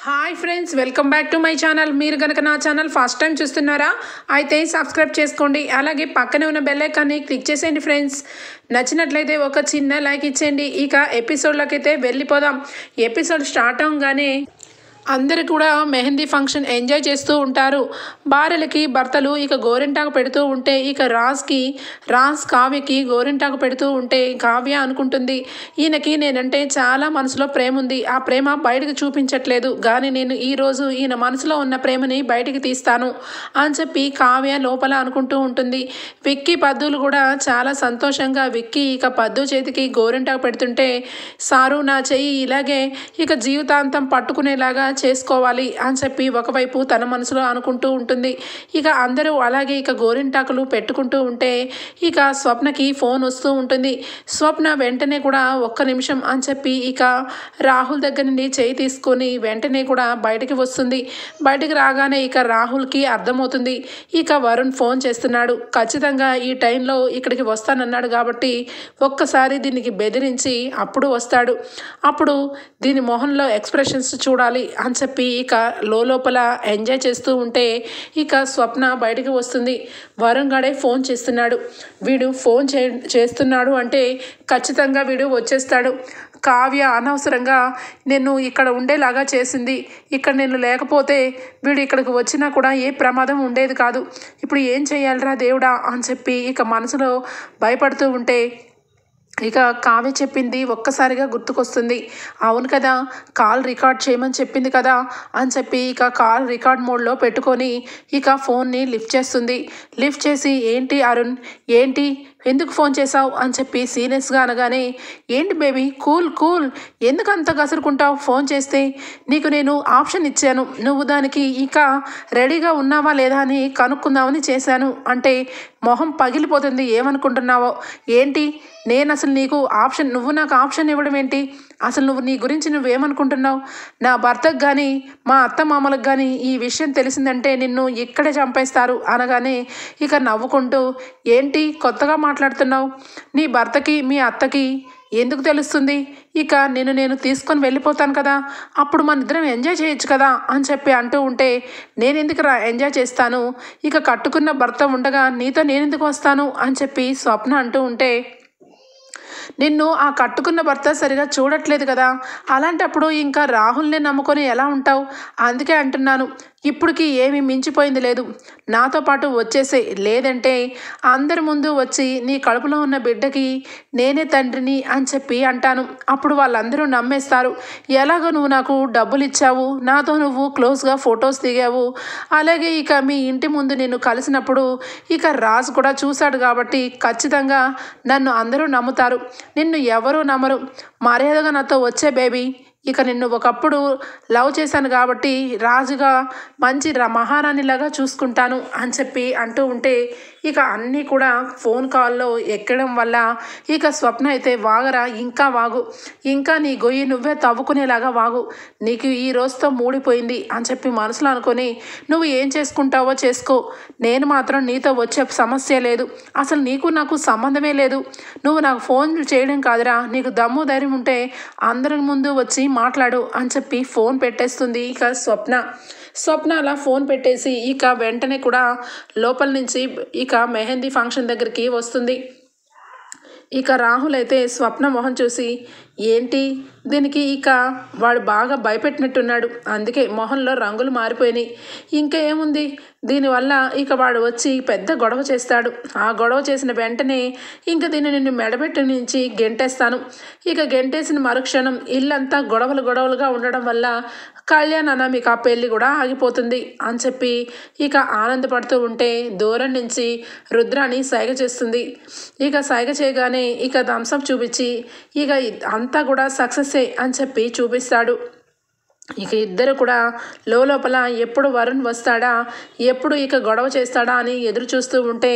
Hi friends, welcome back to my channel. మీరు కనుక నా ఛానల్ ఫస్ట్ టైం చూస్తున్నారా అయితే సబ్స్క్రైబ్ చేసుకోండి. అలాగే పక్కనే ఉన్న బెల్ ఐకాన్ని క్లిక్ చేసేయండి ఫ్రెండ్స్. నచ్చినట్లయితే ఒక చిన్న లైక్ ఇచ్చేయండి. ఇక ఎపిసోడ్లోకి అయితే వెళ్ళిపోదాం. ఎపిసోడ్ స్టార్ట్ అవగానే అందరూ కూడా మెహందీ ఫంక్షన్ ఎంజాయ్ చేస్తూ ఉంటారు. భార్యలకి భర్తలు ఇక గోరింటాకు పెడుతూ ఉంటే ఇక రాజ్ కావ్యకి గోరింటాకు పెడుతూ ఉంటే కావ్య అనుకుంటుంది, ఈయనకి నేనంటే చాలా మనసులో ప్రేమ ఉంది, ఆ ప్రేమ బయటకు చూపించట్లేదు, కానీ నేను ఈరోజు ఈయన మనసులో ఉన్న ప్రేమని బయటికి తీస్తాను అని చెప్పి కావ్య లోపల అనుకుంటూ ఉంటుంది. విక్కీ పద్దులు కూడా చాలా సంతోషంగా విక్కీ ఇక పద్దు చేతికి గోరింటాకు పెడుతుంటే, సారు నా చెయ్యి ఇలాగే ఇక జీవితాంతం పట్టుకునేలాగా చేసుకోవాలి అని చెప్పి ఒకవైపు తన మనసులో అనుకుంటూ ఉంటుంది. ఇక అందరూ అలాగే ఇక గోరింటాకులు పెట్టుకుంటూ ఉంటే ఇక స్వప్నకి ఫోన్ వస్తూ ఉంటుంది. స్వప్న వెంటనే కూడా ఒక్క నిమిషం అని చెప్పి ఇక రాహుల్ దగ్గర నుండి చేయి తీసుకొని వెంటనే కూడా బయటికి వస్తుంది. బయటికి రాగానే ఇక రాహుల్కి అర్థమవుతుంది, ఇక వరుణ్ ఫోన్ చేస్తున్నాడు, ఖచ్చితంగా ఈ టైంలో ఇక్కడికి వస్తానన్నాడు కాబట్టి ఒక్కసారి దీనికి బెదిరించి అప్పుడు వస్తాడు, అప్పుడు దీని మొహంలో ఎక్స్ప్రెషన్స్ చూడాలి అని చెప్పి ఇక లోపల ఎంజాయ్ చేస్తూ ఉంటే ఇక స్వప్న బయటికి వస్తుంది. వరుణ్ గడే ఫోన్ చేస్తున్నాడు, వీడు ఫోన్ చేస్తున్నాడు అంటే ఖచ్చితంగా వీడు వచ్చేస్తాడు. కావ్య అనవసరంగా నేను ఇక్కడ ఉండేలాగా చేసింది, ఇక్కడ నేను లేకపోతే వీడు ఇక్కడికి వచ్చినా కూడా ఏ ప్రమాదం ఉండేది కాదు, ఇప్పుడు ఏం చేయాలిరా దేవుడా అని చెప్పి ఇక మనసులో భయపడుతూ ఉంటే ఇక కావ్య చెప్పింది ఒక్కసారిగా గుర్తుకొస్తుంది. అవును కదా, కాల్ రికార్డ్ చేయమని చెప్పింది కదా అని చెప్పి ఇక కాల్ రికార్డ్ మోడ్లో పెట్టుకొని ఇక ఫోన్ని లిఫ్ట్ చేస్తుంది. లిఫ్ట్ చేసి, ఏంటి అరుణ్, ఏంటి, ఎందుకు ఫోన్ చేసావు అని చెప్పి సీరియస్గా అనగానే, ఏంటి బేబీ, కూల్, ఎందుకు అంత కసురుకుంటావు, ఫోన్ చేస్తే నీకు నేను ఆప్షన్ ఇచ్చాను, నువ్వు దానికి ఇక రెడీగా ఉన్నావా లేదా అని కనుక్కుందామని చేశాను అంటే మొహం పగిలిపోతుంది, ఏమనుకుంటున్నావో ఏంటి, నేను అసలు నీకు ఆప్షన్, నువ్వు నాకు ఆప్షన్ ఇవ్వడం ఏంటి, అసలు నువ్వు నీ గురించి నువ్వేమనుకుంటున్నావు, నా భర్తకు కానీ మా అత్త మామలకు కానీ ఈ విషయం తెలిసిందంటే నిన్ను ఇక్కడే చంపేస్తారు అనగానే ఇక నవ్వుకుంటూ, ఏంటి కొత్తగా మాట్లాడుతున్నావు, నీ భర్తకి మీ అత్తకి ఎందుకు తెలుస్తుంది, ఇక నేను తీసుకొని వెళ్ళిపోతాను కదా, అప్పుడు మన ఇద్దరం ఎంజాయ్ చేయొచ్చు కదా అని చెప్పి అంటూ ఉంటే, నేను ఎందుకు ఎంజాయ్ చేస్తాను, ఇక కట్టుకున్న భర్త ఉండగా నీతో నేనెందుకు వస్తాను అని చెప్పి స్వప్న అంటూ ఉంటే, నిన్ను ఆ కట్టుకున్న భర్త సరిగా చూడట్లేదు కదా, అలాంటప్పుడు ఇంకా రాహుల్ని నమ్ముకొని ఎలా ఉంటావు, అందుకే అంటున్నాను, ఇప్పటికి ఏమీ మించిపోయింది లేదు, నాతో పాటు వచ్చేసే, లేదంటే అందరి ముందు వచ్చి నీ కడుపులో ఉన్న బిడ్డకి నేనే తండ్రిని అని చెప్పి అంటాను, అప్పుడు వాళ్ళందరూ నమ్మేస్తారు, ఎలాగో నువ్వు నాకు డబ్బులు ఇచ్చావు, నాతో నువ్వు క్లోజ్గా ఫొటోస్ దిగావు, అలాగే ఇక మీ ఇంటి ముందు నేను కలిసినప్పుడు ఇక రాజు కూడా చూశాడు కాబట్టి ఖచ్చితంగా నన్ను అందరూ నమ్ముతారు, నిన్ను ఎవరూ నమ్మరు, మర్యాదగా నాతో వచ్చే బేబీ, ఇక నిన్ను ఒకప్పుడు లవ్ చేశాను కాబట్టి రాజుగా మంచి మహారాణిలాగా చూసుకుంటాను అని చెప్పి అంటూ ఉంటే ఇక అన్నీ కూడా ఫోన్ కాల్లో ఎక్కడం వల్ల ఇక స్వప్న అయితే, వాగరా, ఇంకా వాగు, ఇంకా నీ గొయ్యి నువ్వే తవ్వుకునేలాగా వాగు, నీకు ఈ రోజుతో మూడిపోయింది అని చెప్పి మనసులో అనుకొని నువ్వు ఏం చేసుకుంటావో చేసుకో, నేను మాత్రం నీతో వచ్చే సమస్య లేదు, అసలు నీకు నాకు సంబంధమే లేదు, నువ్వు నాకు ఫోన్ చేయడం కాదురా, నీకు దమ్ము ధైర్యం ఉంటే అందరి ముందు వచ్చి మాట్లాడు అని చెప్పి ఫోన్ పెట్టేస్తుంది ఇక స్వప్న అలా ఫోన్ పెట్టేసి ఇక వెంటనే కూడా లోపల నుంచి ఇక మెహందీ ఫంక్షన్ దగ్గరికి వస్తుంది. ఇక రాహుల్ అయితే స్వప్న మొహం చూసి, ఏంటి దీనికి ఇక వాడు బాగా భయపెట్టినట్టున్నాడు, అందుకే మొహంలో రంగులు మారిపోయినాయి, ఇంకా ఏముంది, దీనివల్ల ఇక వాడు వచ్చి పెద్ద గొడవ చేస్తాడు, ఆ గొడవ చేసిన వెంటనే ఇంకా నిన్ను మెడబెట్టి నుంచి గెంటేస్తాను, ఇక గెంటేసిన మరుక్షణం ఇల్లంతా గొడవలుగా ఉండడం వల్ల కళ్యాణ్ అన్న మీకు ఆ పెళ్ళి కూడా ఆగిపోతుంది అని చెప్పి ఇక ఆనందపడుతూ ఉంటే దూరం నుంచి రుద్రాని సైగ చేస్తుంది. ఇక సైగ చేయగానే ఇక థమ్సప్ చూపించి ఇక అంతా కూడా సక్సెస్సే అని చెప్పి చూపిస్తాడు. ఇక ఇద్దరు కూడా లోపల ఎప్పుడు వరుణ్ వస్తాడా, ఎప్పుడు ఇక గొడవ చేస్తాడా అని ఎదురు చూస్తూ ఉంటే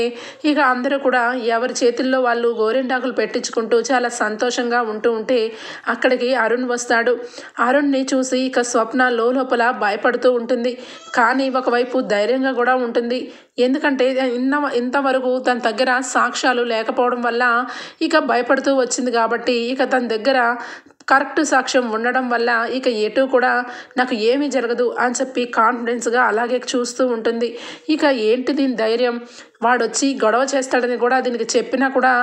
ఇక అందరూ కూడా ఎవరి చేతుల్లో వాళ్ళు గోరింటాకులు పెట్టించుకుంటూ చాలా సంతోషంగా ఉంటూ ఉంటే అక్కడికి అరుణ్ వస్తాడు. అరుణ్ని చూసి ఇక స్వప్న లోపల భయపడుతూ ఉంటుంది, కానీ ఒకవైపు ధైర్యంగా కూడా ఉంటుంది, ఎందుకంటే ఇంతవరకు తన దగ్గర సాక్ష్యాలు లేకపోవడం వల్ల ఇక భయపడుతూ వచ్చింది కాబట్టి ఇక తన దగ్గర కరెక్ట్ సాక్ష్యం ఉండడం వల్ల ఇక ఎటు కూడా నాకు ఏమీ జరగదు అని చెప్పి కాన్ఫిడెన్స్గా అలాగే చూస్తూ ఉంటుంది. ఇక ఏంటి దీని ధైర్యం, వాడొచ్చి గొడవ చేస్తాడని కూడా దీనికి చెప్పినా కూడా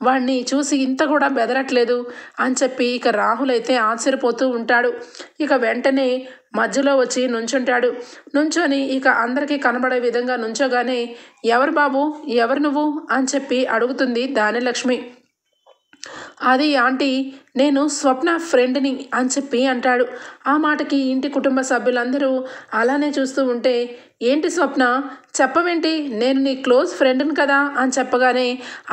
వాడిని చూసి ఇంత కూడా బెదరట్లేదు అని చెప్పి ఇక రాహుల్ అయితే ఆశ్చర్యపోతూ ఉంటాడు. ఇక వెంటనే మధ్యలో వచ్చి నుంచుంటాడు. నుంచొని ఇక అందరికీ కనబడే విధంగా నుంచోగానే ఎవరు బాబు, ఎవరు నువ్వు అని చెప్పి అడుగుతుంది ధాన్యలక్ష్మి. అది ఆంటీ, నేను స్వప్న ఫ్రెండ్ని అని చెప్పి అంటాడు. ఆ మాటకి ఇంటి కుటుంబ సభ్యులందరూ అలానే చూస్తూ ఉంటే, ఏంటి స్వప్న, చెప్పవేంటి, నేను నీ క్లోజ్ ఫ్రెండ్ని కదా అని చెప్పగానే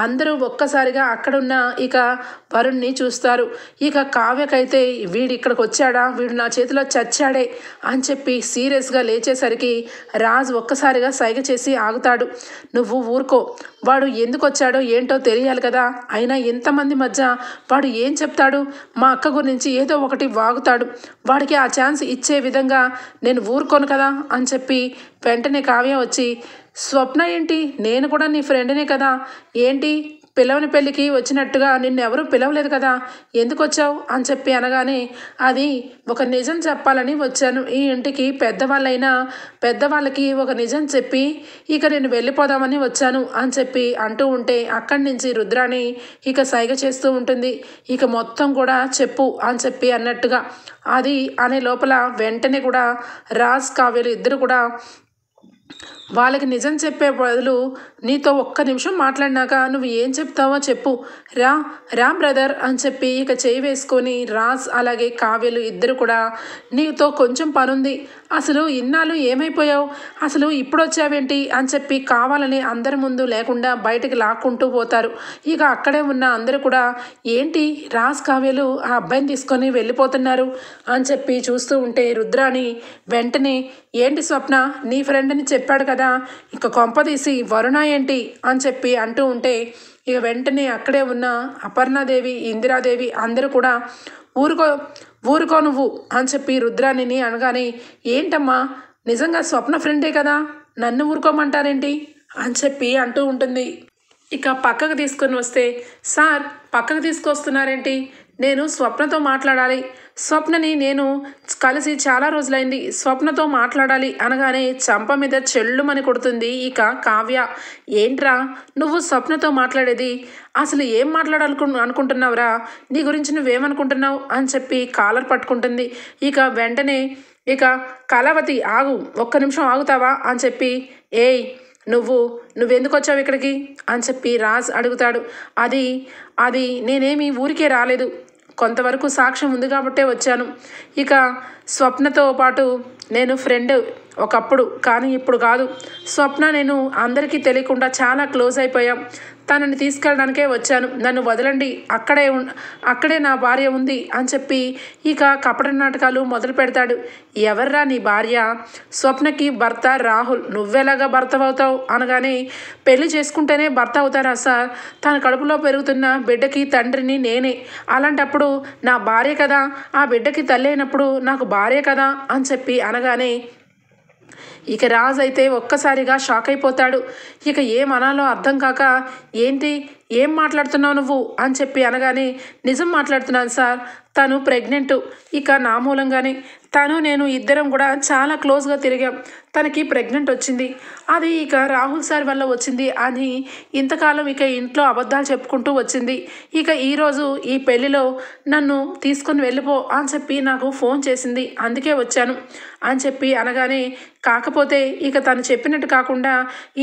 అందరూ ఒక్కసారిగా అక్కడున్న ఇక వరుణ్ణి చూస్తారు. ఇక కావ్యకైతే వీడు ఇక్కడికి వచ్చాడా, వీడు నా చేతిలో చచ్చాడే అని చెప్పి సీరియస్గా లేచేసరికి రాజ్ ఒక్కసారిగా సైగ చేసి ఆగుతాడు. నువ్వు ఊరుకో, వాడు ఎందుకు వచ్చాడో ఏంటో తెలియాలి కదా, అయినా ఎంతమంది మధ్య వాడు ఏం చెప్తాడు, మా అక్క గురించి ఏదో ఒకటి వాగుతాడు, వాడికి ఆ ఛాన్స్ ఇచ్చే విధంగా నేను ఊరుకోను కదా అని చెప్పి వెంటనే కావ్య వచ్చి, స్వప్న ఏంటి, నేను కూడా నీ ఫ్రెండ్నే కదా, ఏంటి పిలవని పెళ్ళికి వచ్చినట్టుగా నిన్నెవరూ పిలవలేదు కదా, ఎందుకు వచ్చావు అని చెప్పి అనగానే, అది ఒక నిజం చెప్పాలని వచ్చాను ఈ ఇంటికి, పెద్దవాళ్ళకి ఒక నిజం చెప్పి ఇక నేను వెళ్ళిపోదామని వచ్చాను అని చెప్పి అంటూ ఉంటే అక్కడి నుంచి రుద్రాణి ఇక సైగ చేస్తూ ఉంటుంది. ఇక మొత్తం కూడా చెప్పు అని చెప్పి అన్నట్టుగా అది అనే లోపల వెంటనే కూడా రాజ్ కావ్యలు ఇద్దరు కూడా వాళ్ళకి నిజం చెప్పే బదులు నీతో ఒక్క నిమిషం మాట్లాడినాక నువ్వు ఏం చెప్తావో చెప్పు, రా బ్రదర్ అని చెప్పి ఇక చేయి వేసుకొని రాజ్ అలాగే కావ్యలు ఇద్దరు కూడా, నీతో కొంచెం పనుంది, అసలు ఇన్నాళ్ళు ఏమైపోయావు, అసలు ఇప్పుడు వచ్చావేంటి అని చెప్పి కావాలని అందరి ముందు లేకుండా బయటికి లాక్కుంటూ పోతారు. ఇక అక్కడే ఉన్న అందరూ కూడా ఏంటి రాజ్ కావ్యలు ఆ అబ్బాయిని తీసుకొని వెళ్ళిపోతున్నారు అని చెప్పి చూస్తూ ఉంటే రుద్రాని వెంటనే, ఏంటి స్వప్న నీ ఫ్రెండ్ అని చెప్పాడు కదా, ఇక కొంపదీసి వరుణ ఏంటి అని చెప్పి అంటూ ఉంటే ఇక వెంటనే అక్కడే ఉన్న అపర్ణాదేవి ఇందిరాదేవి అందరూ కూడా ఊరుకో నువ్వు అని చెప్పి రుద్రాణిని అనగానే, ఏంటమ్మా నిజంగా స్వప్న ఫ్రెండే కదా, నన్ను ఊరుకోమంటారేంటి అని చెప్పి అంటూ ఉంటుంది. ఇక పక్కకు తీసుకొని వస్తే, సార్ పక్కకు తీసుకొస్తున్నారేంటి, నేను స్వప్నతో మాట్లాడాలి, స్వప్నని నేను కలిసి చాలా రోజులైంది, స్వప్నతో మాట్లాడాలి అనగానే చంప మీద చెల్లుమని కొడుతుంది ఇక కావ్య. ఏంట్రా నువ్వు స్వప్నతో మాట్లాడేది, అసలు ఏం అనుకుంటున్నావురా, నీ గురించి నువ్వేమనుకుంటున్నావు అని చెప్పి కాలర్ పట్టుకుంటుంది. ఇక వెంటనే ఇక కళావతి ఆగు, ఒక్క నిమిషం ఆగుతావా అని చెప్పి, ఏయ్ నువ్వెందుకు వచ్చావు ఇక్కడికి అని చెప్పి రాజ్ అడుగుతాడు. అది నేనేమి ఊరికే రాలేదు, కొంతవరకు సాక్ష్యం ఉంది కాబట్టే వచ్చాను. ఇక స్వప్నతో పాటు నేను ఫ్రెండ్ ఒకప్పుడు, కానీ ఇప్పుడు కాదు. స్వప్న నేను అందరికీ తెలియకుండా చాలా క్లోజ్ అయిపోయాం, తనని తీసుకెళ్ళడానికే వచ్చాను, నన్ను వదలండి, అక్కడే నా భార్య ఉంది అని చెప్పి ఇక కపట నాటకాలు మొదలు పెడతాడు. ఎవర్రా నీ భార్య, స్వప్నకి భర్త రాహుల్, నువ్వెలాగా భర్త అవుతావు అనగానే, పెళ్లి చేసుకుంటేనే భర్త అవుతారా సార్, తన కడుపులో పెరుగుతున్న బిడ్డకి తండ్రిని నేనే, అలాంటప్పుడు నా భార్య కదా, ఆ బిడ్డకి తల్లి అయినప్పుడు నాకు భార్య కదా అని చెప్పి అనగానే ఇక రాజ్ అయితే ఒక్కసారిగా షాక్ అయిపోతాడు. ఇక ఏమనాలో అర్థం కాక, ఏంటి ఏం మాట్లాడుతున్నావు నువ్వు అని చెప్పి అనగానే, నిజం మాట్లాడుతున్నాను సార్, తను ప్రెగ్నెంట్, ఇక నా మూలంగానే నేను ఇద్దరం కూడా చాలా క్లోజ్గా తిరిగాం, తనకి ప్రెగ్నెంట్ వచ్చింది, అది ఇక రాహుల్ సార్ వల్ల వచ్చింది అని ఇంతకాలం ఇక ఇంట్లో అబద్ధాలు చెప్పుకుంటూ వచ్చింది. ఇక ఈరోజు ఈ పెళ్లిలో నన్ను తీసుకొని వెళ్ళిపో అని చెప్పి నాకు ఫోన్ చేసింది, అందుకే వచ్చాను అని చెప్పి అనగానే, కాకపోతే ఇక తను చెప్పినట్టు కాకుండా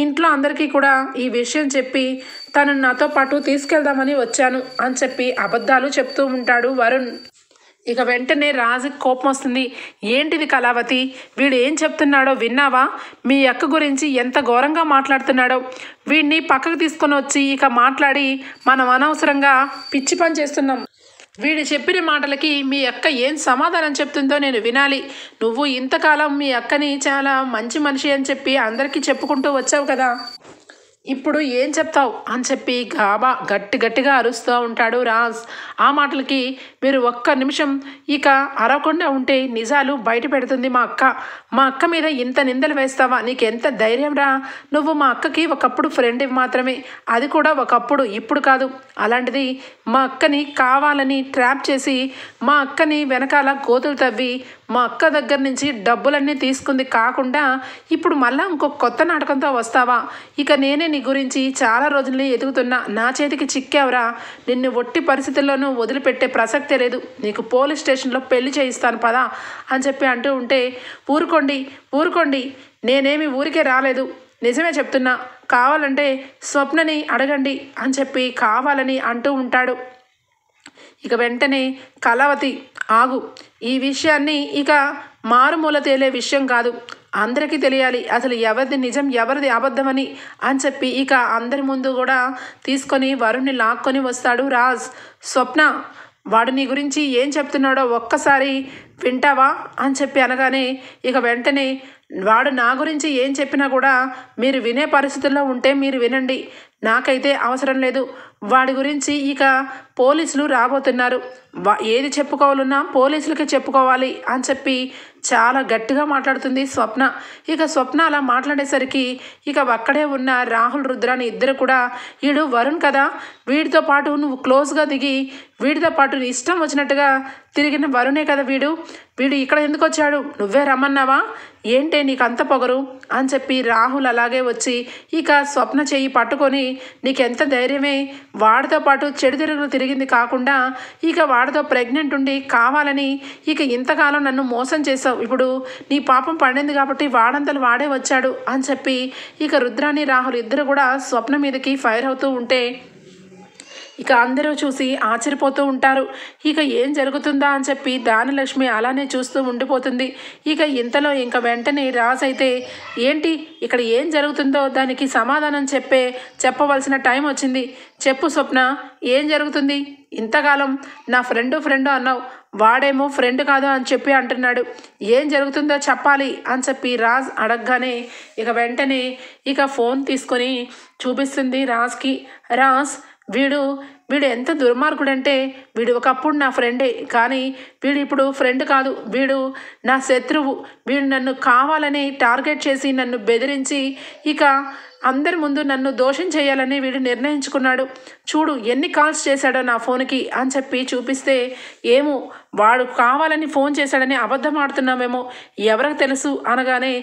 ఇంట్లో అందరికీ కూడా ఈ విషయం చెప్పి తనను నాతో పాటు తీసుకెళ్దామని వచ్చాను అని చెప్పి అబద్ధాలు చెప్తూ ఉంటాడు వరుణ్. ఇక వెంటనే రాజుకి కోపం వస్తుంది. ఏంటిది కళావతి, వీడు ఏం చెప్తున్నాడో విన్నావా, మీ అక్క గురించి ఎంత ఘోరంగా మాట్లాడుతున్నాడో, వీడిని పక్కకు తీసుకొని వచ్చి ఇక మాట్లాడి మనం అనవసరంగా పిచ్చి పని చేస్తున్నాం, వీడు చెప్పిన మాటలకి మీ అక్క ఏం సమాధానం చెప్తుందో నేను వినాలి, నువ్వు ఇంతకాలం మీ అక్కని చాలా మంచి మనిషి అని చెప్పి అందరికీ చెప్పుకుంటూ వచ్చావు కదా, ఇప్పుడు ఏం చెప్తావు అని చెప్పి గాబా గట్టిగా అరుస్తూ ఉంటాడు రాజ్. ఆ మాటలకి మీరు ఒక్క నిమిషం ఇక అరవకుండా ఉంటే నిజాలు బయట పెడుతుంది మా అక్క మీద ఇంత నిందలు వేస్తావా? నీకెంత ధైర్యం రా? నువ్వు మా అక్కకి ఒకప్పుడు ఫ్రెండ్ మాత్రమే, అది కూడా ఒకప్పుడు, ఇప్పుడు కాదు. అలాంటిది మా అక్కని కావాలని ట్రాప్ చేసి మా అక్కని వెనకాల గోతులు తవ్వి మా అక్క దగ్గర నుంచి డబ్బులన్నీ తీసుకుంది కాకుండా ఇప్పుడు మళ్ళా ఇంకొక కొత్త నాటకంతో వస్తావా? ఇక నేనే నీ గురించి చాలా రోజుల్ని ఎదుగుతున్నా, నా చేతికి చిక్కావురా. నిన్ను ఒట్టి పరిస్థితుల్లోనూ వదిలిపెట్టే ప్రసక్తే లేదు. నీకు పోలీస్ స్టేషన్లో పెళ్లి చేయిస్తాను పదా అని చెప్పి అంటూ ఉంటే, ఊరుకోండి, నేనేమి ఊరికే రాలేదు, నిజమే చెప్తున్నా, కావాలంటే స్వప్నని అడగండి అని చెప్పి కావాలని అంటూ ఉంటాడు. ఇక వెంటనే కళావతి, ఆగు, ఈ విషయాన్ని ఇక మారుమూల తేలే విషయం కాదు, అందరికీ తెలియాలి అసలు ఎవరిది నిజం ఎవరిది అబద్ధమని అని చెప్పి ఇక అందరి ముందు కూడా తీసుకొని వరుణ్ణి లాక్కొని వస్తాడు రాజ్. స్వప్న, వాడు నీ గురించి ఏం చెప్తున్నాడో ఒక్కసారి వింటావా అని చెప్పి అనగానే ఇక వెంటనే వాడు నా గురించి ఏం చెప్పినా కూడా మీరు వినే పరిస్థితుల్లో ఉంటే మీరు వినండి, నాకైతే అవసరం లేదు. వాడి గురించి ఇక పోలీసులు రాబోతున్నారు, ఏది చెప్పుకోవాలన్నా పోలీసులకి చెప్పుకోవాలి అని చెప్పి చాలా గట్టిగా మాట్లాడుతుంది స్వప్న. ఇక స్వప్న అలా మాట్లాడేసరికి ఇక అక్కడే ఉన్న రాహుల్, రుద్రాని ఇద్దరు కూడా, వీడు వరుణ్ కదా, వీడితో పాటు నువ్వు క్లోజ్గా దిగి వీడితో పాటు ఇష్టం వచ్చినట్టుగా తిరిగిన వరుణే కదా వీడు ఇక్కడ ఎందుకు వచ్చాడు? నువ్వే రమ్మన్నావా? ఏంటే నీకు అంత పొగరు అని చెప్పి రాహుల్ అలాగే వచ్చి ఇక స్వప్న చెయ్యి పట్టుకొని, నీకెంత ధైర్యమే, వాడితో పాటు చెడు తిరుగులు తిరిగింది కాకుండా ఇక వాడితో ప్రెగ్నెంట్ ఉండి కావాలని ఇక ఇంతకాలం నన్ను మోసం చేసావు, ఇప్పుడు నీ పాపం పడింది కాబట్టి వాడంతలు వాడే వచ్చాడు అని చెప్పి ఇక రుద్రాని రాహుల్ ఇద్దరు కూడా స్వప్న మీదకి ఫైర్ అవుతూ ఉంటే ఇక అందరూ చూసి ఆశ్చర్యపోతూ ఉంటారు. ఇక ఏం జరుగుతుందా అని చెప్పి దానలక్ష్మి అలానే చూస్తూ ఉండిపోతుంది. ఇక ఇంతలో ఇంక వెంటనే రాజ్ అయితే, ఏంటి ఇక్కడ ఏం జరుగుతుందో దానికి సమాధానం చెప్పవలసిన టైం వచ్చింది, చెప్పు స్వప్న, ఏం జరుగుతుంది? ఇంతకాలం నా ఫ్రెండు అన్నావు, వాడేమో ఫ్రెండ్ కాదు అని చెప్పి అంటున్నాడు, ఏం జరుగుతుందో చెప్పాలి అని చెప్పి రాజ్ అడగగానే ఇక వెంటనే ఇక ఫోన్ తీసుకొని చూపిస్తుంది రాజ్కి. రాజ్, వీడు ఎంత దుర్మార్గుడంటే, వీడు ఒకప్పుడు నా ఫ్రెండే, కానీ వీడు ఇప్పుడు ఫ్రెండ్ కాదు, వీడు నా శత్రువు. వీడు నన్ను కావాలని టార్గెట్ చేసి నన్ను బెదిరించి ఇక అందరి ముందు నన్ను దోషం చేయాలని వీడు నిర్ణయించుకున్నాడు. చూడు ఎన్ని కాల్స్ చేశాడో నా ఫోన్కి అని చెప్పి చూపిస్తే, ఏమో వాడు కావాలని ఫోన్ చేశాడని అబద్ధం ఆడుతున్నామేమో, ఎవరికి తెలుసు అనగానే,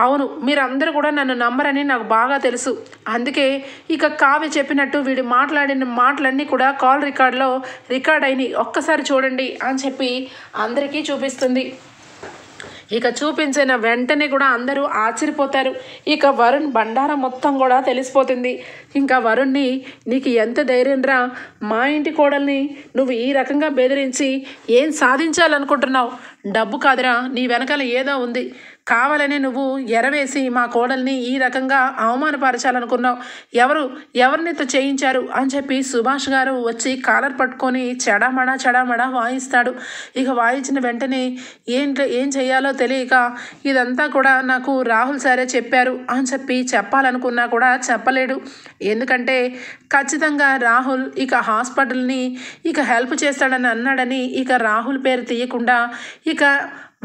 అవును మీరందరూ కూడా నన్ను నమ్మరని నాకు బాగా తెలుసు, అందుకే ఇక కావ్య చెప్పినట్టు వీడు మాట్లాడిన మాటలన్నీ కూడా కాల్ రికార్డ్ అయినాయి, ఒక్కసారి చూడండి అని చెప్పి అందరికీ చూపిస్తుంది. ఇక చూపించిన వెంటనే కూడా అందరూ ఆశ్చర్యపోతారు. ఇక వరుణ్ బండారం మొత్తం కూడా తెలిసిపోతుంది. ఇంకా వరుణ్ణి, నీకు ఎంత ధైర్యం రా, మా ఇంటి కోడల్ని నువ్వు ఈ రకంగా బెదిరించి ఏం సాధించాలనుకుంటున్నావు? డబ్బు కాదురా, నీ వెనకాల ఏదో ఉంది, కావాలని నువ్వు ఎరవేసి మా కోడల్ని ఈ రకంగా అవమానపరచాలనుకున్నావు, ఎవరినితో చేయించారు అని చెప్పి సుభాష్ గారు వచ్చి కాలర్ పట్టుకొని చెడామడా వాయిస్తాడు. ఇక వాయించిన వెంటనే ఏం చేయాలో తెలియక, ఇదంతా కూడా నాకు రాహుల్ సారే చెప్పారు అని చెప్పి చెప్పాలనుకున్నా కూడా చెప్పలేడు. ఎందుకంటే ఖచ్చితంగా రాహుల్ ఇక హాస్పిటల్ని ఇక హెల్ప్ చేస్తాడని అన్నాడని ఇక రాహుల్ పేరు తీయకుండా ఇక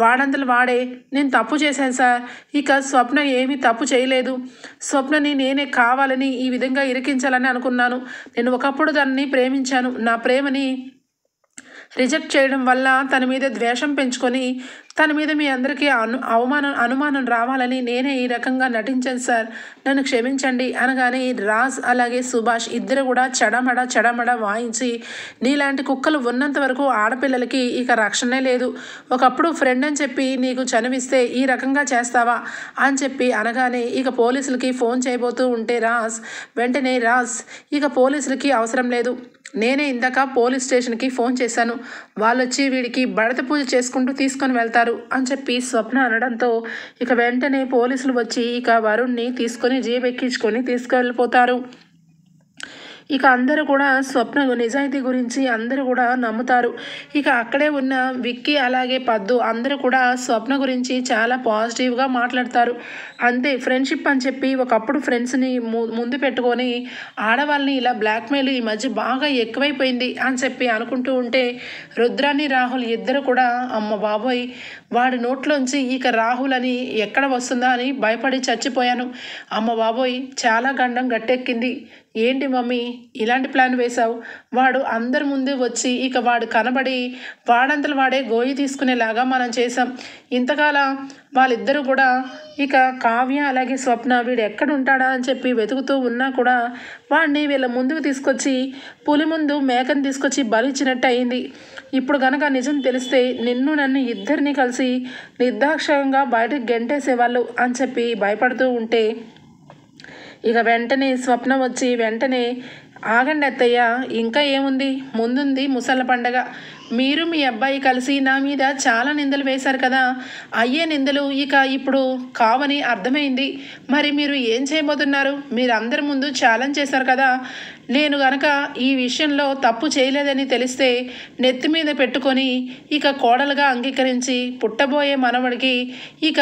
వాడంతలు వాడే, నేను తప్పు చేశాను సార్, ఇక స్వప్న ఏమీ తప్పు చేయలేదు, స్వప్నని నేనే కావాలని ఈ విధంగా ఇరికించాలని అనుకున్నాను, నేను ఒకప్పుడు దాన్ని ప్రేమించాను, నా ప్రేమని రిజెక్ట్ చేయడం వల్ల తన మీద ద్వేషం పెంచుకొని తన మీద మీ అందరికీ అనుమానం రావాలని నేనే ఈ రకంగా నటించాను సార్, నన్ను క్షమించండి అనగానే రాజ్ అలాగే సుభాష్ ఇద్దరు కూడా చెడమడ వాయించి, నీలాంటి కుక్కలు ఉన్నంత వరకు ఆడపిల్లలకి ఇక రక్షణే లేదు, ఒకప్పుడు ఫ్రెండ్ అని చెప్పి నీకు చనివిస్తే ఈ రకంగా చేస్తావా అని చెప్పి అనగానే ఇక పోలీసులకి ఫోన్ చేయబోతూ ఉంటే వెంటనే రాజ్ ఇక పోలీసులకి అవసరం లేదు, నేనే ఇందాక పోలీస్ స్టేషన్కి ఫోన్ చేశాను, వాళ్ళు వచ్చి వీడికి బడత పూజ చేసుకుంటూ తీసుకొని వెళ్తారు అని చెప్పి స్వప్న అనడంతో ఇక వెంటనే పోలీసులు వచ్చి ఇక వరుణ్ణి తీసుకొని జీప్ ఎక్కించుకొని తీసుకువెళ్ళిపోతారు. ఇక అందరూ కూడా స్వప్న నిజాయితీ గురించి అందరూ కూడా నమ్ముతారు. ఇక అక్కడే ఉన్న విక్కీ అలాగే పద్దు అందరూ కూడా స్వప్న గురించి చాలా పాజిటివ్గా మాట్లాడతారు. అంతే ఫ్రెండ్షిప్ అని చెప్పి ఒకప్పుడు ఫ్రెండ్స్ని ముందు పెట్టుకొని ఆడవాళ్ళని ఇలా బ్లాక్మెయిల్ ఈ మధ్య బాగా ఎక్కువైపోయింది అని చెప్పి అనుకుంటూ ఉంటే రుద్రాని రాహుల్ ఇద్దరు కూడా అమ్మ బాబోయ్ వాడి నోట్లోంచి ఇక రాహుల్ అని ఎక్కడ వస్తుందా అని భయపడి చచ్చిపోయాను. అమ్మ బాబోయ్ చాలా గండం గట్టెక్కింది. ఏంటి మమ్మీ ఇలాంటి ప్లాన్ వేశావు? వాడు అందరి ముందు వచ్చి ఇక వాడు కనబడి వాడంతలు వాడే గోయి తీసుకునేలాగా మనం చేసాం. ఇంతకాలం వాళ్ళిద్దరూ కూడా ఇక కావ్య అలాగే స్వప్న వీడు ఎక్కడ ఉంటాడా అని చెప్పి వెతుకుతూ ఉన్నా కూడా వాడిని వీళ్ళ ముందుకు తీసుకొచ్చి పులి ముందు మేకను తీసుకొచ్చి బలిచ్చినట్టు అయింది. ఇప్పుడు కనుక నిజం తెలిస్తే నన్ను ఇద్దరిని కలిసి నిర్దాక్షంగా బయటకు గెంటేసేవాళ్ళు అని చెప్పి భయపడుతూ ఉంటే ఇక వెంటనే స్వప్న వచ్చి వెంటనే ఆగండి అత్తయ్య ఇంకా ఏముంది ముందుంది ముసళ్ళ పండగ. మీరు మీ అబ్బాయి కలిసి నా మీద చాలా నిందలు వేశారు కదా, అయ్యే నిందలు ఇక ఇప్పుడు కావని అర్థమైంది. మరి మీరు ఏం చేయబోతున్నారు? మీరు అందరి ముందు ఛాలెంజ్ చేశారు కదా, నేను గనక ఈ విషయంలో తప్పు చేయలేదని తెలిస్తే నెత్తి మీద పెట్టుకొని ఇక కోడలుగా అంగీకరించి పుట్టబోయే మనవడికి ఇక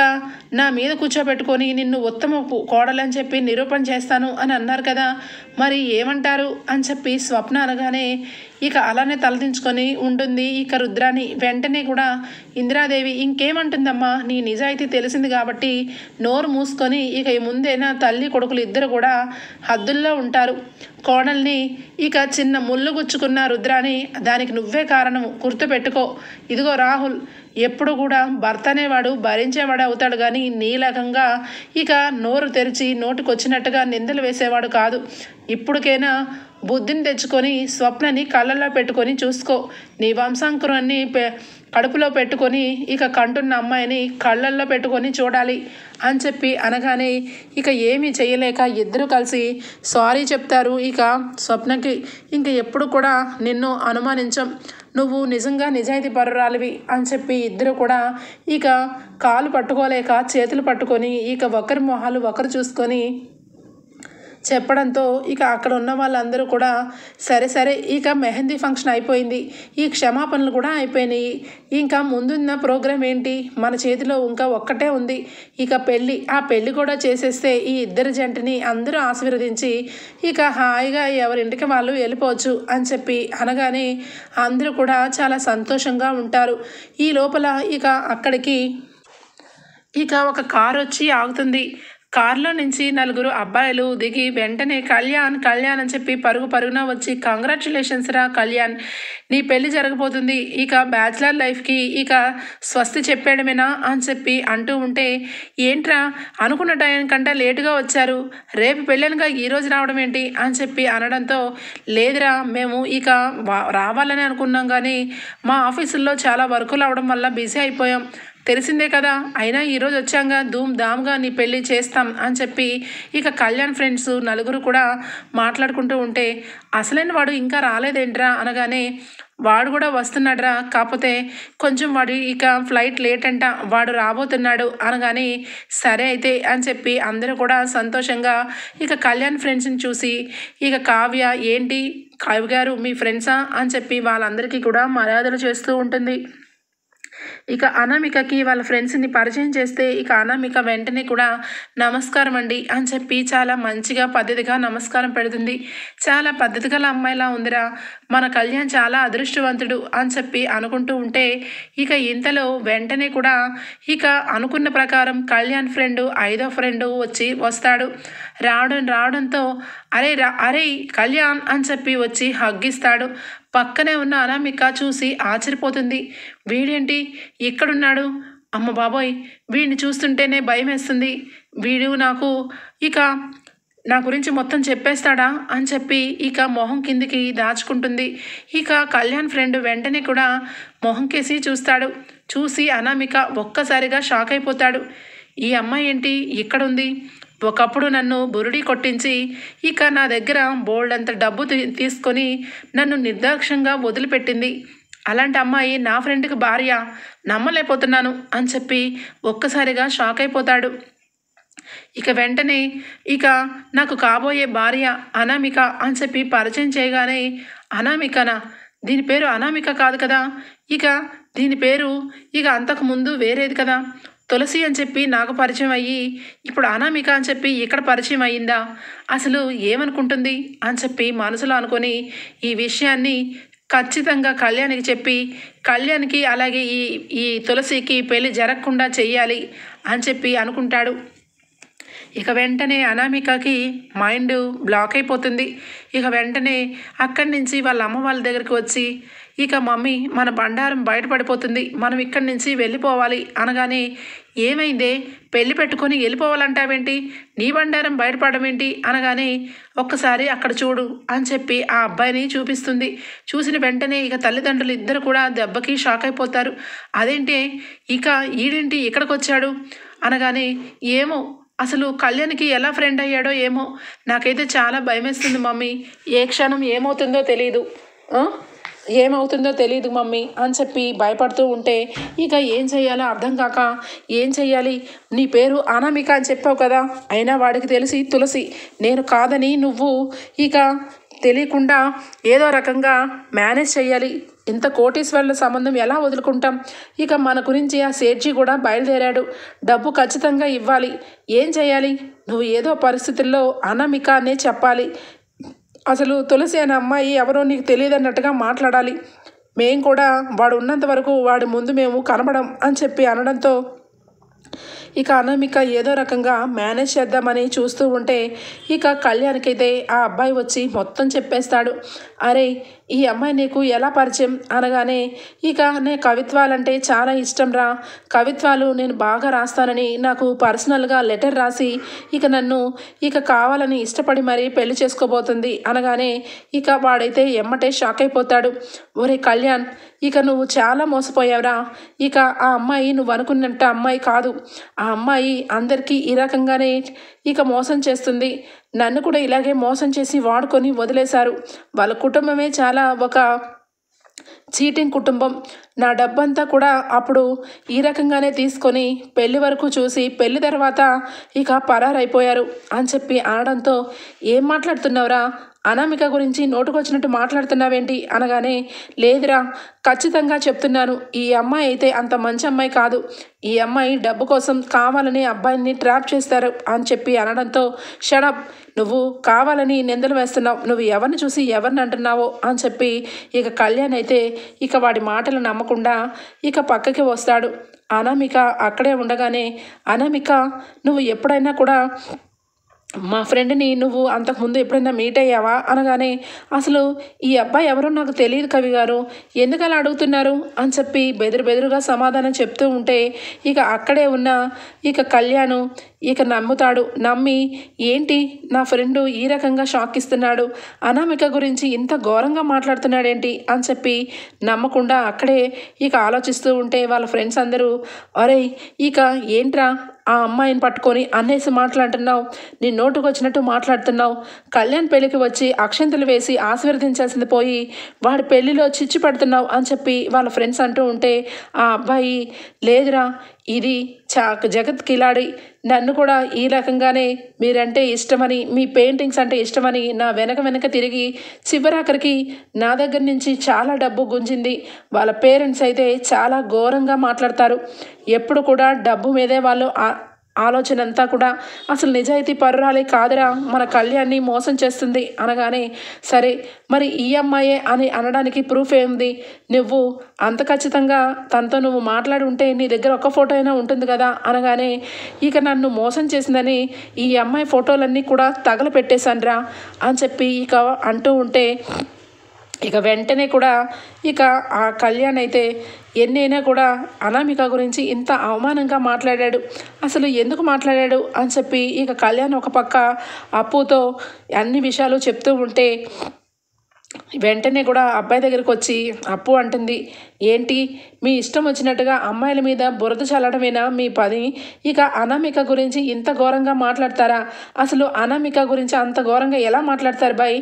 నా మీద కూర్చోబెట్టుకొని నిన్ను ఉత్తమ కోడలని చెప్పి నిరూపణ చేస్తాను అని అన్నారు కదా, మరి ఏమంటారు అని చెప్పి స్వప్న అనగానే ఇక అలానే తలదించుకొని ఉంటుంది ఇక రుద్రాని. వెంటనే కూడా ఇందిరాదేవి ఇంకేమంటుందమ్మా, నీ నిజాయితీ తెలిసింది కాబట్టి నోరు మూసుకొని ఇక ముందేనా తల్లి కొడుకులు ఇద్దరు కూడా హద్దుల్లో ఉంటారు. కోడల్ని ఇక చిన్న ముళ్ళు గుచ్చుకున్న రుద్రాని దానికి నువ్వే కారణం గుర్తుపెట్టుకో. ఇదిగో రాహుల్ ఎప్పుడు కూడా భర్త అనేవాడు భరించేవాడు అవుతాడు కానీ నీలకంగా ఇక నోరు తెరిచి నోటికొచ్చినట్టుగా నిందలు వేసేవాడు కాదు. ఇప్పటికైనా బుద్ధిని తెచ్చుకొని స్వప్నని కళ్ళల్లో పెట్టుకొని చూసుకో. నీ వంశాంకురాన్ని కడుపులో పెట్టుకొని ఇక కంటున్న అమ్మాయిని కళ్ళల్లో పెట్టుకొని చూడాలి అని చెప్పి అనగానే ఇక ఏమీ చేయలేక ఇద్దరు కలిసి సారీ చెప్తారు. ఇక స్వప్నకి ఇంక ఎప్పుడు కూడా నిన్ను అనుమానించం, నువ్వు నిజంగా నిజాయితీ పరురాలివి అని చెప్పి ఇద్దరు కూడా ఇక కాలు పట్టుకోలేక చేతులు పట్టుకొని ఇక ఒకరి మొహాలు ఒకరు చూసుకొని చెప్పడంతో ఇక అక్కడ ఉన్న వాళ్ళందరూ కూడా సరే ఇక మెహందీ ఫంక్షన్ అయిపోయింది, ఈ క్షమాపణలు కూడా అయిపోయినాయి, ఇంకా ముందున్న ప్రోగ్రాం ఏంటి, మన చేతిలో ఇంకా ఒక్కటే ఉంది ఇక పెళ్ళి. ఆ పెళ్ళి కూడా చేసేస్తే ఈ ఇద్దరు జంటని అందరూ ఆశీర్వదించి ఇక హాయిగా ఎవరింటికి వాళ్ళు వెళ్ళిపోవచ్చు అని చెప్పి అనగానే అందరూ కూడా చాలా సంతోషంగా ఉంటారు. ఈ లోపల ఇక అక్కడికి ఇక ఒక కారు వచ్చి ఆగుతుంది. కారులో నుంచి నలుగురు అబ్బాయిలు దిగి వెంటనే కళ్యాణ్ అని చెప్పి పరుగున వచ్చి కంగ్రాచులేషన్స్ రా కళ్యాణ్, నీ పెళ్ళి జరగబోతుంది, ఇక బ్యాచిలర్ లైఫ్కి ఇక స్వస్తి చెప్పేయడమేనా అని చెప్పి అంటూ ఉంటే ఏంట్రా అనుకున్న టైం కంటే లేటుగా వచ్చారు, రేపు పెళ్ళనుగా ఈరోజు రావడం ఏంటి అని చెప్పి అనడంతో లేదురా మేము ఇక రావాలని అనుకున్నాం కానీ మా ఆఫీసుల్లో చాలా వర్కులు అవడం వల్ల బిజీ అయిపోయాం, తెలిసిందే కదా, అయినా ఈరోజు వచ్చాక ధూమ్ధామ్గా నీ పెళ్ళి చేస్తాం అని చెప్పి ఇక కళ్యాణ్ ఫ్రెండ్స్ నలుగురు కూడా మాట్లాడుకుంటూ ఉంటే అసలైన వాడు ఇంకా రాలేదేంట్రా అనగానే వాడు కూడా వస్తున్నాడురా, కాకపోతే కొంచెం వాడు ఇక ఫ్లైట్ లేట్ అంట, వాడు రాబోతున్నాడు అనగానే సరే అయితే అని చెప్పి అందరూ కూడా సంతోషంగా ఇక కళ్యాణ్ ఫ్రెండ్స్ని చూసి ఇక కావ్య ఏంటి కావ్య గారు మీ ఫ్రెండ్సా అని చెప్పి వాళ్ళందరికీ కూడా మర్యాదలు చేస్తూ ఉంటుంది. ఇక అనామికకి వాళ్ళ ఫ్రెండ్స్ని పరిచయం చేస్తే ఇక అనామిక వెంటనే కూడా నమస్కారం అండి అని చెప్పి చాలా మంచిగా పద్ధతిగా నమస్కారం పెడుతుంది. చాలా పద్ధతి గల అమ్మాయిలా ఉందిరా, మన కళ్యాణ్ చాలా అదృష్టవంతుడు అని చెప్పి అనుకుంటూ ఉంటే ఇక ఇంతలో వెంటనే కూడా ఇక అనుకున్న ప్రకారం కళ్యాణ్ ఫ్రెండు 5వ ఫ్రెండు వస్తాడు. రావడంతో అరే కళ్యాణ్ అని చెప్పి వచ్చి హగ్గిస్తాడు. పక్కనే ఉన్న అనామిక చూసి ఆశ్చర్యపోతుంది, వీడేంటి ఇక్కడున్నాడు, అమ్మ బాబోయ్ వీడిని చూస్తుంటేనే భయం వేస్తుంది, వీడు నాకు ఇక నా గురించి మొత్తం చెప్పేస్తాడా అని చెప్పి ఇక మొహం కిందికి దాచుకుంటుంది. ఇక కళ్యాణ్ ఫ్రెండ్ వెంటనే కూడా మొహం కేసి చూస్తాడు. చూసి అనామిక ఒక్కసారిగా షాక్ అయిపోతాడు, ఈ అమ్మాయి ఏంటి ఇక్కడుంది, ఒకప్పుడు నన్ను బురుడి కొట్టించి ఇక నా దగ్గర బోల్డంత డబ్బు తీసుకొని నన్ను నిర్దాక్షంగా వదిలిపెట్టింది, అలాంటి అమ్మాయి నా ఫ్రెండ్కి భార్య, నమ్మలేకపోతున్నాను అని చెప్పి ఒక్కసారిగా షాక్ అయిపోతాడు. ఇక వెంటనే ఇక నాకు కాబోయే భార్య అనామిక అని చెప్పి పరిచయం చేయగానే, అనామికనా? దీని పేరు అనామిక కాదు కదా, ఇక దీని పేరు ఇక అంతకుముందు వేరేది కదా, తులసి అని చెప్పి నాకు పరిచయం అయ్యి ఇప్పుడు అనామిక అని చెప్పి ఇక్కడ పరిచయం అయ్యిందా, అసలు ఏమనుకుంటుంది అని చెప్పి మనసులో అనుకొని ఈ విషయాన్ని ఖచ్చితంగా కళ్యాణ్కి చెప్పి కళ్యాణ్కి అలాగే ఈ ఈ తులసికి పెళ్లి జరగకుండా చెయ్యాలి అని చెప్పి అనుకుంటాడు. ఇక వెంటనే అనామికకి మైండ్ బ్లాక్ అయిపోతుంది. ఇక వెంటనే అక్కడి నుంచి వాళ్ళ అమ్మ వాళ్ళ దగ్గరికి వచ్చి, ఇక మమ్మీ మన బండారం బయటపడిపోతుంది, మనం ఇక్కడి నుంచి వెళ్ళిపోవాలి అనగానే, ఏమైందే పెళ్లి పెట్టుకొని వెళ్ళిపోవాలంటావేంటి, నీ బండారం బయటపడడం ఏంటి అనగానే, ఒక్కసారి అక్కడ చూడు అని చెప్పి ఆ అబ్బాయిని చూపిస్తుంది. చూసిన వెంటనే ఇక తల్లిదండ్రులు ఇద్దరు కూడా దెబ్బకి షాక్ అయిపోతారు. అదేంటి ఇక ఈడేంటి ఇక్కడికి వచ్చాడు అనగానే, ఏమో అసలు కళ్యాణ్కి ఎలా ఫ్రెండ్ అయ్యాడో ఏమో, నాకైతే చాలా భయమేస్తుంది మమ్మీ, ఏ క్షణం ఏమవుతుందో తెలియదు మమ్మీ అని చెప్పి భయపడుతూ ఉంటే, ఇక ఏం చెయ్యాలో అర్థం కాక, ఏం చెయ్యాలి, నీ పేరు అనామిక అని చెప్పావు కదా, అయినా వాడికి తెలిసి తులసి, నేను కాదని నువ్వు ఇక తెలియకుండా ఏదో రకంగా మేనేజ్ చేయాలి, ఇంత కోటీశ్వరుల సంబంధం ఎలా వదులుకుంటాం, ఇక మన గురించి ఆ సేట్జీ కూడా బయలుదేరాడు, డబ్బు ఖచ్చితంగా ఇవ్వాలి, ఏం చేయాలి, నువ్వు ఏదో పరిస్థితుల్లో అనామిక అనే చెప్పాలి, అసలు తులసి అనే అమ్మాయి ఎవరో నీకు తెలియదన్నట్టుగా మాట్లాడాలి, మేం కూడా వాడు ఉన్నంత వరకు వాడి ముందు మేము కనబడం అని చెప్పి అనడంతో ఇక అనామిక ఏదో రకంగా మేనేజ్ చేద్దామని చూస్తూ ఉంటే, ఇక కళ్యాణ్కైతే ఆ అబ్బాయి వచ్చి మొత్తం చెప్పేస్తాడు. అరే ఈ అమ్మాయి నీకు ఎలా పరిచయం అనగానే, ఇక నేను కవిత్వాలంటే చాలా ఇష్టం రా, కవిత్వాలు నేను బాగా రాస్తానని నాకు పర్సనల్గా లెటర్ రాసి ఇక నన్ను ఇక కావాలని ఇష్టపడి మరీ పెళ్లి చేసుకోబోతుంది అనగానే, ఇక వాడైతే ఎమ్మటే షాక్ అయిపోతాడు. ఒరే కళ్యాణ్, ఇక నువ్వు చాలా మోసపోయావురా, ఇక ఆ అమ్మాయి నువ్వు అనుకున్నట్ట అమ్మాయి కాదు, ఆ అమ్మాయి అందరికీ ఈ రకంగానే ఇక మోసం చేస్తుంది, నన్ను కూడా ఇలాగే మోసం చేసి వాడుకొని వదిలేశారు, వాళ్ళ కుటుంబమే చాలా ఒక చీటింగ్ కుటుంబం, నా డబ్బంతా కూడా అప్పుడు ఈ రకంగానే తీసుకొని పెళ్లి వరకు చూసి పెళ్లి తర్వాత ఇక పరారైపోయారు అని చెప్పి అనడంతో, ఏం మాట్లాడుతున్నావురా, అనామిక గురించి నోటుకొచ్చినట్టు మాట్లాడుతున్నావేంటి అనగానే, లేదురా ఖచ్చితంగా చెప్తున్నాను, ఈ అమ్మాయి అయితే అంత మంచి అమ్మాయి కాదు, ఈ అమ్మాయి డబ్బు కోసం కావాలని అబ్బాయిని ట్రాప్ చేస్తారు అని చెప్పి అనడంతో, షడప్, నువ్వు కావాలని నిందలు వేస్తున్నావు, నువ్వు ఎవరిని చూసి ఎవరిని అంటున్నావో అని చెప్పి ఇక కళ్యాణ్ అయితే ఇక వాడి మాటలు నమ్మకుండా ఇక పక్కకి వస్తాడు. అనామిక అక్కడే ఉండగానే, అనామిక నువ్వు ఎప్పుడైనా కూడా మా ఫ్రెండ్ని నువ్వు అంతకుముందు ఎప్పుడైనా మీట్ అయ్యావా అనగానే, అసలు ఈ అబ్బాయి ఎవరో నాకు తెలియదు కవి గారు, ఎందుకు అలా అడుగుతున్నారు అని చెప్పి బెదురుగా సమాధానం చెప్తూ ఉంటే, ఇక అక్కడే ఉన్న ఇక కళ్యాణ్ ఇక నమ్ముతాడు. నమ్మి, ఏంటి నా ఫ్రెండు ఈ రకంగా షాక్ ఇస్తున్నాడు, అనామిక గురించి ఇంత ఘోరంగా మాట్లాడుతున్నాడేంటి అని చెప్పి నమ్మకుండా అక్కడే ఇక ఆలోచిస్తూ ఉంటే, వాళ్ళ ఫ్రెండ్స్ అందరూ, అరే ఇక ఏంట్రా ఆ అమ్మాయిని పట్టుకొని అన్నేసి మాట్లాడుతున్నావు, నీ నోటుకు వచ్చినట్టు మాట్లాడుతున్నావు, కళ్యాణ్ పెళ్ళికి వచ్చి అక్షంతలు వేసి ఆశీర్వదించాల్సింది పోయి వాడి పెళ్లిలో చిచ్చు పెడుతున్నావు అని చెప్పి వాళ్ళ ఫ్రెండ్స్ అంటూ ఉంటే, ఆ అబ్బాయి, లేదురా ఇది జగత్ కిలాడి, నన్ను కూడా ఈ రకంగానే మీరంటే ఇష్టమని, మీ పెయింటింగ్స్ అంటే ఇష్టమని నా వెనక తిరిగి చివరాఖరికి నా దగ్గర నుంచి చాలా డబ్బు గుంజింది, వాళ్ళ పేరెంట్స్ అయితే చాలా ఘోరంగా మాట్లాడతారు, ఎప్పుడు కూడా డబ్బు మీదే వాళ్ళు ఆలోచన అంతా కూడా, అసలు నిజాయితీ పరురాలే కాదురా మన కళ్యాణ్ని మోసం చేస్తుంది అనగానే, సరే మరి ఈ అమ్మాయే అని అనడానికి ప్రూఫ్ ఏముంది, నువ్వు అంత ఖచ్చితంగా తనతో నువ్వు మాట్లాడి ఉంటే నీ దగ్గర ఒక ఫోటో అయినా ఉంటుంది కదా అనగానే, ఇక నన్ను మోసం చేసిందని ఈ అమ్మాయి ఫోటోలన్నీ కూడా తగలపెట్టేశాన్రా అని చెప్పి ఇక అంటూ ఉంటే, ఇక వెంటనే కూడా ఇక ఆ కళ్యాణ్ అయితే ఎన్నైనా కూడా అనామిక గురించి ఇంత అవమానంగా మాట్లాడాడు, అసలు ఎందుకు మాట్లాడాడు అని చెప్పి ఇక కళ్యాణ్ ఒక పక్క అప్పుతో అన్ని విషయాలు చెప్తూ ఉంటే, వెంటనే కూడా అబ్బాయి దగ్గరికి వచ్చి అప్పు అంటుంది, ఏంటి మీ ఇష్టం వచ్చినట్టుగా అమ్మాయిల మీద బురద చల్లడమేనా మీ పని, ఇక అనామిక గురించి ఇంత ఘోరంగా మాట్లాడతారా, అసలు అనామిక గురించి అంత ఘోరంగా ఎలా మాట్లాడతారు బాయ్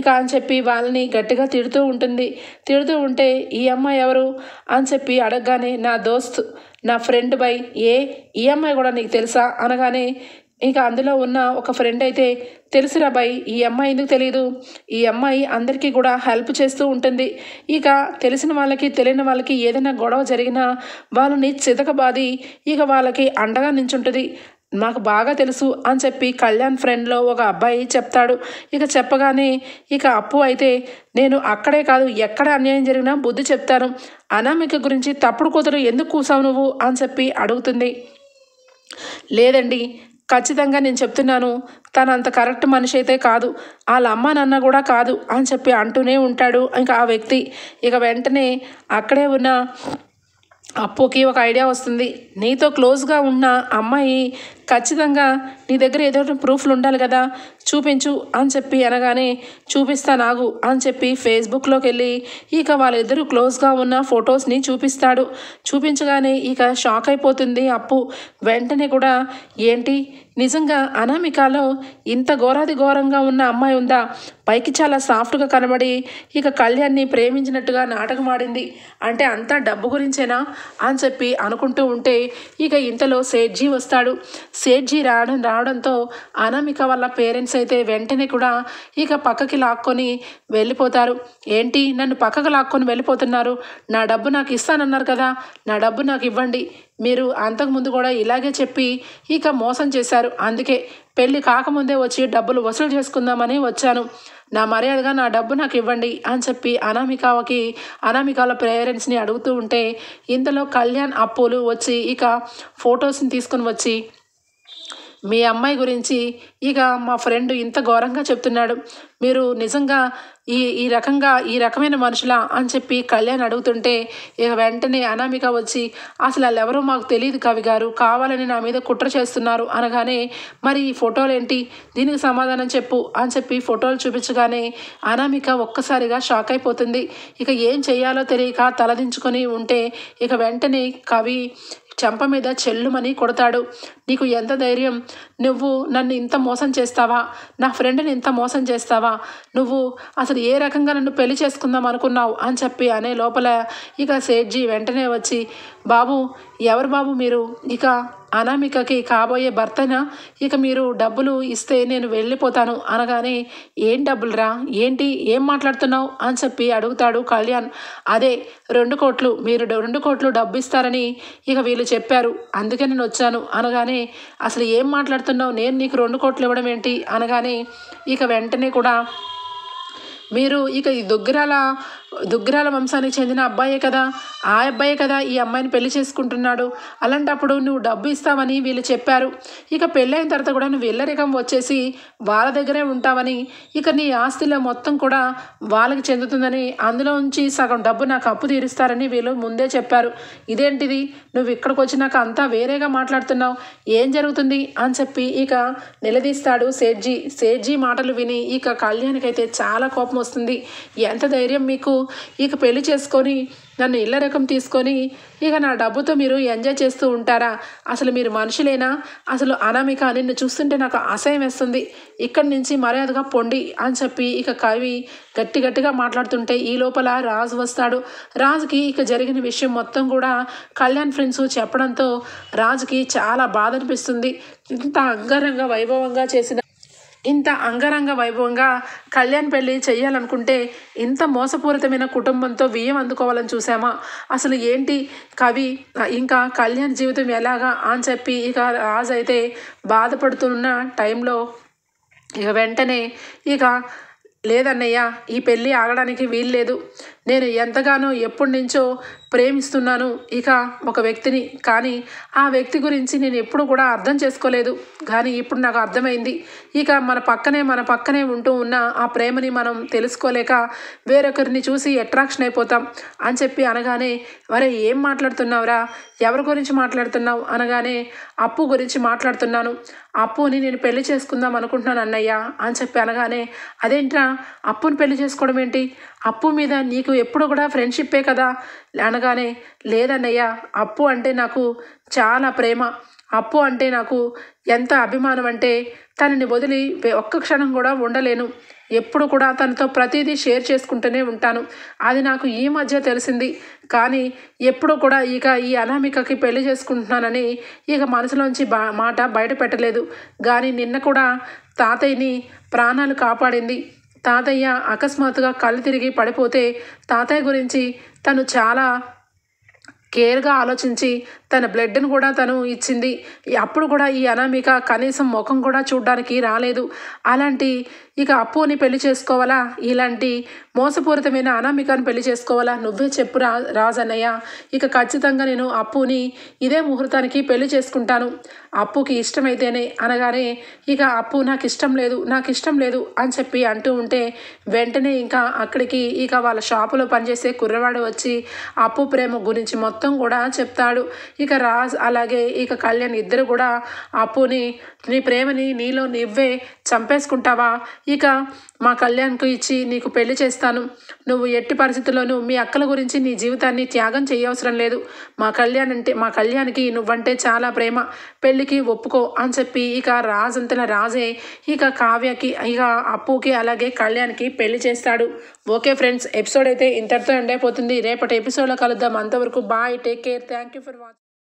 ఇక అని చెప్పి వాళ్ళని గట్టిగా తిడుతూ ఉంటుంది. తిడుతూ ఉంటే, ఈ అమ్మాయి ఎవరు అని చెప్పి అడగగానే, నా దోస్త్, నా ఫ్రెండ్ బాయ్, ఈ అమ్మాయి కూడా నీకు తెలుసా అనగానే, ఇక అందులో ఉన్న ఒక ఫ్రెండ్ అయితే, తెలుసురా బాయ్, ఈ అమ్మాయి ఎందుకు తెలియదు, ఈ అమ్మాయి అందరికీ కూడా హెల్ప్ చేస్తూ ఉంటుంది. ఇక తెలిసిన వాళ్ళకి తెలియని వాళ్ళకి ఏదైనా గొడవ జరిగినా వాళ్ళని చితకబాది ఇక వాళ్ళకి అండగా నించుంటుంది, నాకు బాగా తెలుసు అని చెప్పి కళ్యాణ్ ఫ్రెండ్లో ఒక అబ్బాయి చెప్తాడు. ఇక చెప్పగానే ఇక అప్పు అయితే, నేను అక్కడే కాదు ఎక్కడ అన్యాయం జరిగినా బుద్ధి చెప్తాను, అనామిక గురించి తప్పుడు కూతురు ఎందుకు కూసావు నువ్వు అని చెప్పి అడుగుతుంది. లేదండి, ఖచ్చితంగా నేను చెప్తున్నాను, తను అంత కరెక్ట్ మనిషి అయితే కాదు, వాళ్ళ అమ్మ నాన్న కూడా కాదు అని చెప్పి అంటూనే ఉంటాడు ఇంకా ఆ వ్యక్తి. ఇక వెంటనే అక్కడే ఉన్న అప్పుకి ఒక ఐడియా వస్తుంది, నీతో క్లోజ్గా ఉన్న అమ్మాయి ఖచ్చితంగా నీ దగ్గర ఏదో ప్రూఫ్లు ఉండాలి కదా, చూపించు అని చెప్పి అనగానే, చూపిస్తా నాగు అని చెప్పి ఫేస్బుక్లోకి వెళ్ళి ఇక వాళ్ళిద్దరూ క్లోజ్గా ఉన్న ఫొటోస్ని చూపిస్తాడు. చూపించగానే ఇక షాక్ అయిపోతుంది అప్పు. వెంటనే కూడా, ఏంటి నిజంగా అనామికలో ఇంత ఘోరాది ఘోరంగా ఉన్న అమ్మాయి ఉందా, పైకి చాలా సాఫ్ట్గా కనబడి ఇక కళ్యాణ్ని ప్రేమించినట్టుగా నాటకం ఆడింది అంటే అంతా డబ్బు గురించేనా అని చెప్పి అనుకుంటూ ఉంటే ఇక ఇంతలో సేట్జీ వస్తాడు. సేట్జీ రావడంతో అనామిక వాళ్ళ పేరెంట్స్ అయితే వెంటనే కూడా ఇక పక్కకి లాక్కొని వెళ్ళిపోతారు. ఏంటి నన్ను పక్కకు లాక్కొని వెళ్ళిపోతున్నారు, నా డబ్బు నాకు ఇస్తానన్నారు కదా, నా డబ్బు నాకు ఇవ్వండి, మీరు అంతకుముందు కూడా ఇలాగే చెప్పి ఇక మోసం చేశారు, అందుకే పెళ్ళి కాకముందే వచ్చి డబ్బులు వసూలు చేసుకుందామని వచ్చాను, నా మర్యాదగా నా డబ్బు నాకు ఇవ్వండి అని చెప్పి అనామికల పేరెంట్స్ని అడుగుతూ ఉంటే ఇంతలో కళ్యాణ్ అప్పులు వచ్చి ఇక ఫొటోస్ని తీసుకొని వచ్చి, మీ అమ్మాయి గురించి ఇక మా ఫ్రెండ్ ఇంత ఘోరంగా చెప్తున్నాడు, మీరు నిజంగా ఈ రకమైన మనుషులా అని చెప్పి కళ్యాణ్ అడుగుతుంటే ఇక వెంటనే అనామిక వచ్చి, అసలు వాళ్ళు ఎవరో మాకు తెలియదు కవి గారు, కావాలని నా మీద కుట్ర చేస్తున్నారు అనగానే, మరి ఈ ఫోటోలు ఏంటి, దీనికి సమాధానం చెప్పు అని చెప్పి ఫోటోలు చూపించగానే అనామిక ఒక్కసారిగా షాక్ అయిపోతుంది. ఇక ఏం చేయాలో తెలియక తలదించుకొని ఉంటే ఇక వెంటనే కవి చెంప మీద చెల్లుమని కొడతాడు. నీకు ఎంత ధైర్యం, నువ్వు నన్ను ఇంత మోసం చేస్తావా, నా ఫ్రెండ్ని ఇంత మోసం చేస్తావా, నువ్వు అసలు ఏ రకంగా నన్ను పెళ్లి చేసుకుందాం అనుకున్నావు అని చెప్పి అనే లోపల ఇక సేట్జీ వెంటనే వచ్చి, బాబు ఎవరు బాబు మీరు, ఇక అనామికకి కాబోయే భర్తనా, ఇక మీరు డబ్బులు ఇస్తే నేను వెళ్ళిపోతాను అనగానే, ఏం డబ్బులురా, ఏంటి ఏం మాట్లాడుతున్నావు అని చెప్పి అడుగుతాడు కళ్యాణ్. అదే 2 కోట్లు, మీరు 2 కోట్లు డబ్బు ఇస్తారని ఇక వీళ్ళు చెప్పారు, అందుకే నేను వచ్చాను అనగానే, అసలు ఏం మాట్లాడుతున్నావు, నేను నీకు 2 కోట్లు ఇవ్వడం ఏంటి అనగానే ఇక వెంటనే కూడా, మీరు ఇక ఈ దుగ్గిరాల వంశానికి చెందిన అబ్బాయే కదా, ఆ అబ్బాయే కదా ఈ అమ్మాయిని పెళ్లి చేసుకుంటున్నాడు, అలాంటప్పుడు నువ్వు డబ్బు ఇస్తావని వీళ్ళు చెప్పారు, ఇక పెళ్ళైన తర్వాత కూడా నువ్వు ఇల్లరికం వచ్చేసి వాళ్ళ దగ్గరే ఉంటావని, ఇక నీ ఆస్తిలో మొత్తం కూడా వాళ్ళకి చెందుతుందని, అందులో నుంచి సగం డబ్బు నాకు అప్పు తీరుస్తారని వీళ్ళు ముందే చెప్పారు, ఇదేంటిది నువ్వు ఇక్కడికి వచ్చినాక అంతా వేరేగా మాట్లాడుతున్నావు, ఏం జరుగుతుంది అని చెప్పి ఇక నిలదీస్తాడు సేట్జీ మాటలు విని ఇక కళ్యాణ్కైతే చాలా కోపం వస్తుంది. ఎంత ధైర్యం మీకు, ఇక పెళ్లి చేసుకొని నన్ను ఇళ్ళ రకం తీసుకొని ఇక నా డబ్బుతో మీరు ఎంజాయ్ చేస్తూ ఉంటారా, అసలు మీరు మనుషులేనా, అసలు అనామిక నిన్ను చూస్తుంటే నాకు అసహ్యం వేస్తుంది, ఇక్కడి నుంచి మర్యాదగా పొండి అని చెప్పి ఇక కవి గట్టిగా మాట్లాడుతుంటే ఈ లోపల రాజు వస్తాడు. రాజుకి ఇక జరిగిన విషయం మొత్తం కూడా కళ్యాణ్ ఫ్రెండ్స్ చెప్పడంతో రాజుకి చాలా బాధ అనిపిస్తుంది. ఇంత అంగరంగ వైభవంగా కళ్యాణ్ పెళ్ళి చేయాలనుకుంటే ఇంత మోసపూరితమైన కుటుంబంతో బియ్యం అందుకోవాలని చూసామా, అసలు ఏంటి కవి, ఇంకా కళ్యాణ్ జీవితం ఎలాగా అని చెప్పి ఇక రాజు అయితే బాధపడుతున్న టైంలో ఇక వెంటనే ఇక, లేదన్నయ్య ఈ పెళ్ళి ఆగడానికి వీల్లేదు, నేను ఎంతగానో ఎప్పటి నుంచో ప్రేమిస్తున్నాను ఇక ఒక వ్యక్తిని, కానీ ఆ వ్యక్తి గురించి నేను ఎప్పుడు కూడా అర్థం చేసుకోలేదు, కానీ ఇప్పుడు నాకు అర్థమైంది, ఇక మన పక్కనే ఉంటూ ఉన్న ఆ ప్రేమని మనం తెలుసుకోలేక వేరొకరిని చూసి అట్రాక్షన్ అయిపోతాం అని చెప్పి అనగానే, వరే ఏం మాట్లాడుతున్నావురా, ఎవరి గురించి మాట్లాడుతున్నావు అనగానే, అప్పు గురించి మాట్లాడుతున్నాను, అప్పుని నేను పెళ్లి చేసుకుందాం అనుకుంటున్నాను అన్నయ్య అని చెప్పి అనగానే, అదేంట్రా అప్పుని పెళ్లి చేసుకోవడం ఏంటి, అప్పు మీద నీకు ఎప్పుడు కూడా ఫ్రెండ్షిప్పే కదా అనగానే, లేదన్నయ్య అప్పు అంటే నాకు చాలా ప్రేమ, అప్పు అంటే నాకు ఎంత అభిమానం అంటే తనని వదిలి ఒక్క క్షణం కూడా ఉండలేను, ఎప్పుడు కూడా తనతో ప్రతిదీ షేర్ చేసుకుంటూనే ఉంటాను. అది నాకు ఈ మధ్య తెలిసింది. కానీ ఎప్పుడు కూడా ఇక ఈ అనామికకి పెళ్లి చేసుకుంటున్నానని ఇక మనసులోంచి మాట బయట పెట్టలేదు. కానీ నిన్న కూడా తాతయ్యని ప్రాణాలు కాపాడింది. తాతయ్య అకస్మాత్తుగా కళ్ళు తిరిగి పడిపోతే తాతయ్య గురించి తను చాలా కేర్గా ఆలోచించి తన బ్లడ్ను కూడా తను ఇచ్చింది. అప్పుడు కూడా ఈ అనామిక కనీసం ముఖం కూడా చూడ్డానికి రాలేదు. అలాంటి ఇక అప్పుని పెళ్లి చేసుకోవాలా, ఇలాంటి మోసపూరితమైన అనామికను పెళ్లి చేసుకోవాలా? నువ్వే చెప్పు రాజన్నయ్య. ఇక ఖచ్చితంగా నేను అప్పుని ఇదే ముహూర్తానికి పెళ్లి చేసుకుంటాను, అప్పుకి ఇష్టమైతేనే అనగానే ఇక అప్పు నాకు ఇష్టం లేదు అని చెప్పి అంటూ ఉంటే వెంటనే ఇంకా అక్కడికి ఇక వాళ్ళ షాపులో పనిచేసే కుర్రవాడు వచ్చి అప్పు ప్రేమ గురించి మొత్తం కూడా చెప్తాడు. ఇక రాజ్ అలాగే ఇక కళ్యాణ్ ఇద్దరు కూడా అప్పుని నీ ప్రేమని నీలో నువ్వే చంపేసుకుంటావా? ఇక మా కళ్యాణ్కు ఇచ్చి నీకు పెళ్లి చేస్తాను. నువ్వు ఎట్టి పరిస్థితుల్లోనూ మీ అక్కల గురించి నీ జీవితాన్ని త్యాగం చేయవసరం లేదు. మా కళ్యాణ్కి నువ్వంటే చాలా ప్రేమ, పెళ్ళికి ఒప్పుకో అని చెప్పి ఇక రాజంతల రాజే ఇక కావ్యకి ఇక అప్పుకి అలాగే కళ్యాణ్కి పెళ్లి చేస్తాడు. ఓకే ఫ్రెండ్స్, ఎపిసోడ్ అయితే ఇంతటితో ఎండ్ అయిపోతుంది. రేపటి ఎపిసోడ్లో కలుద్దాం. అంతవరకు bye, take care, thank you for watching.